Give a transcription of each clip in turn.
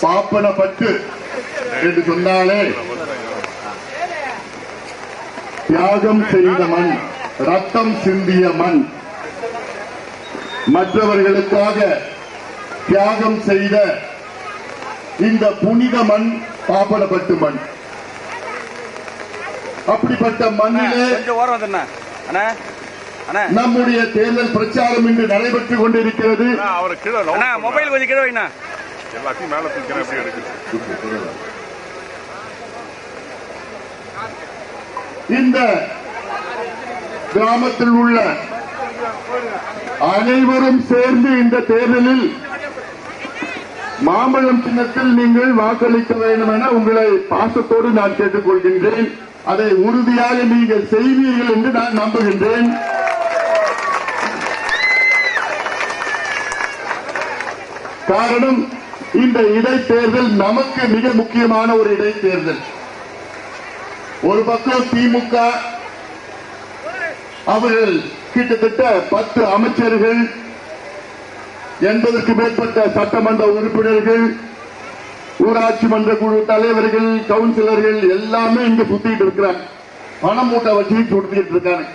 பாப்பனப்பட்டு என்று சொன்னாலே தியாகம் செய்த மண், ரத்தம் சிந்திய மண், மற்றவர்களுக்காக தியாகம் செய்த இந்த புனித மண் பாப்பனப்பட்டு மண். அப்படிப்பட்ட மண்ணிலே நம்முடைய தேர்தல் பிரச்சாரம் இன்று நடைபெற்றுக் கொண்டிருக்கிறது. இந்த கிராமத்தில் உள்ள அனைவரும் சேர்ந்து இந்த தேர்தலில் மாம்பழம் சின்னத்தில் நீங்கள் வாக்களிக்க வேண்டும் என உங்களை பாசத்தோடு நான் கேட்டுக் கொள்கின்றேன். அதை உறுதியாக நீங்கள் செய்வீர்கள் என்று நான் நம்புகின்றேன். காரணம், இந்த இடைத்தேர்தல் நமக்கு மிக முக்கியமான ஒரு இடைத்தேர்தல். ஒரு பக்கம் திமுக, அவர்கள் கிட்டத்தட்ட 10 அமைச்சர்கள், 80க்கும் மேற்பட்ட சட்டமன்ற உறுப்பினர்கள், ஊராட்சி மன்ற குழு தலைவர்கள், கவுன்சிலர்கள் எல்லாமே இங்க சுத்திட்டு இருக்கிறாங்க. பணம் மூட்டை வச்சு சுத்திட்டு இருக்காங்க.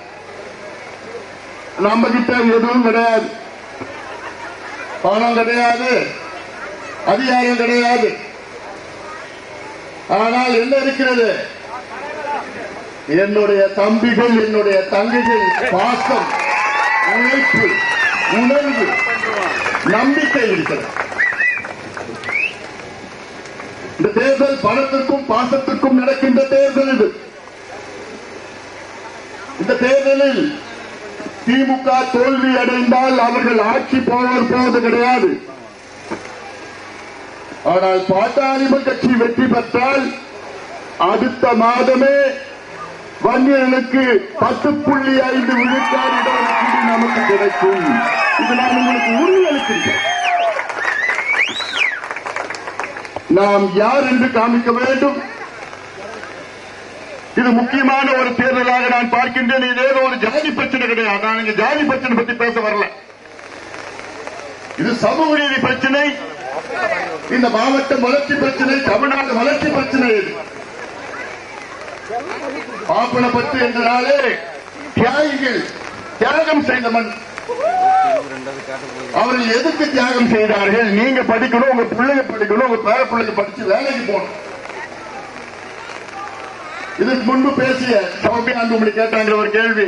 நம்ம கிட்ட எதுவும் கிடையாது, பணம் கிடையாது, அதிகாரம் கிடையாது. ஆனால் என்ன இருக்கிறது? என்னுடைய தம்பிகள், என்னுடைய தங்கைகள் பாசம், உழைப்பு, உணர்வு, நம்பிக்கை இருக்கிறது. இந்த தேர்தல் பணத்திற்கும் பாசத்திற்கும் நடக்கின்ற தேர்தல் இது. இந்த தேர்தலில் திமுக தோல்வி அடைந்தால் அவர்கள் ஆட்சி போவது கிடையாது. ஆனால் பாட்டாளி கட்சி வெற்றி பெற்றால் அடுத்த மாதமே வன்னியர்களுக்கு 10.5 விழுக்காடு இடஒதுக்கீடு நமக்கு கிடைக்கும். இது நான் உங்களுக்கு உறுதியளிக்கின்றேன். நாம் யார் என்று காமிக்க வேண்டும். இது முக்கியமான ஒரு தேர்தலாக நான் பார்க்கின்றேன். இது ஏதோ ஒரு ஜாதி பிரச்சனை கிடையாது. நான் இங்க ஜாதி பிரச்சனை பற்றி பேச வரல. இது சமூக நீதி பிரச்சனை, இந்த மாவட்டம் வளர்ச்சி பிரச்சனை, தமிழ்நாடு வளர்ச்சி பிரச்சனை. இது பாப்பனப்பட்டு என்றாலே தியாகிகள், தியாகம் செய்த மண். அவர்கள் எதுக்கு தியாகம் செய்தார்கள்? நீங்க படிக்கணும், உங்க பிள்ளைங்க படிக்கணும், உங்க பேர பிள்ளைங்க படிச்சு வேலைக்கு போகணும். இதுக்கு முன்பு பேசிய சௌமியாண்டு கேட்டாங்க ஒரு கேள்வி,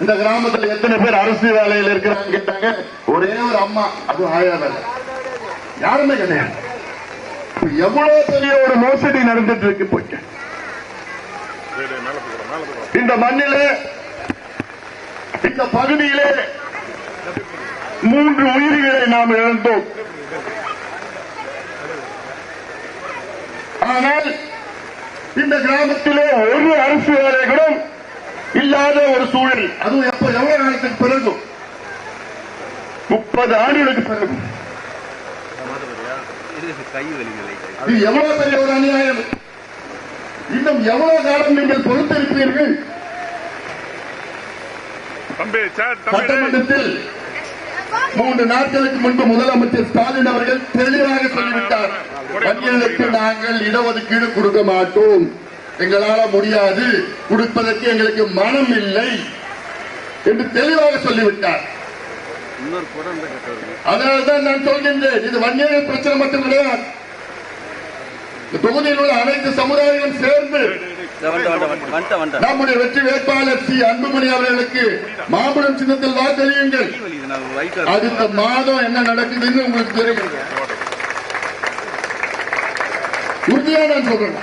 இந்த கிராமத்தில் எத்தனை பேர் அரசு வேலையில் இருக்கிறாங்க கேட்டாங்க. ஒரே ஒரு அம்மா, அது ஆயா வேலை, யாருமே கிடையாது. எவ்வளவு பெரிய ஒரு மோசடி நடந்துட்டு இருக்கு. போய் இந்த மண்ணிலே, இந்த பகுதியிலே 3 உயிர்களை நாம் இழந்தோம். ஆனால் இந்த கிராமத்திலே ஒரு அரசு வேலைகளும் இல்லாத ஒரு சூழல். அதுவும் எவ்வளவு காலத்துக்கு பிறகு? 30 ஆண்டுகளுக்கு பிறகு. இது எவ்வளவு பெரிய ஒரு அநியாயம். இன்னும் எவ்வளவு காலம் நீங்கள் பொறுத்திருப்பீர்கள்? சட்டமன்றத்தில் 3 நாட்களுக்கு முன்பு முதலமைச்சர் ஸ்டாலின் அவர்கள் தெளிவாக சொல்லிவிட்டார், வன்னியர்களுக்கு நாங்கள் இடஒதுக்கீடு கொடுக்க மாட்டோம், எங்களால முடியாது, கொடுப்பதற்கு எங்களுக்கு மனம் இல்லை என்று தெளிவாக சொல்லிவிட்டார். அதனால்தான் நான் சொல்கின்றேன், இது வன்னியர்கள் பிரச்சனை மட்டும் கிடையாது. தொகுதியில் உள்ள அனைத்து சமுதாயங்களும் சேர்ந்து நம்முடைய வெற்றி வேட்பாளர் சி அன்புமணி அவர்களுக்கு மாம்பழம் சின்னத்தில் வாக்களியுங்கள். அடுத்த மாதம் என்ன நடக்குதுன்னு உங்களுக்கு தெரியும். உறுதியா நான் சொல்றேன்.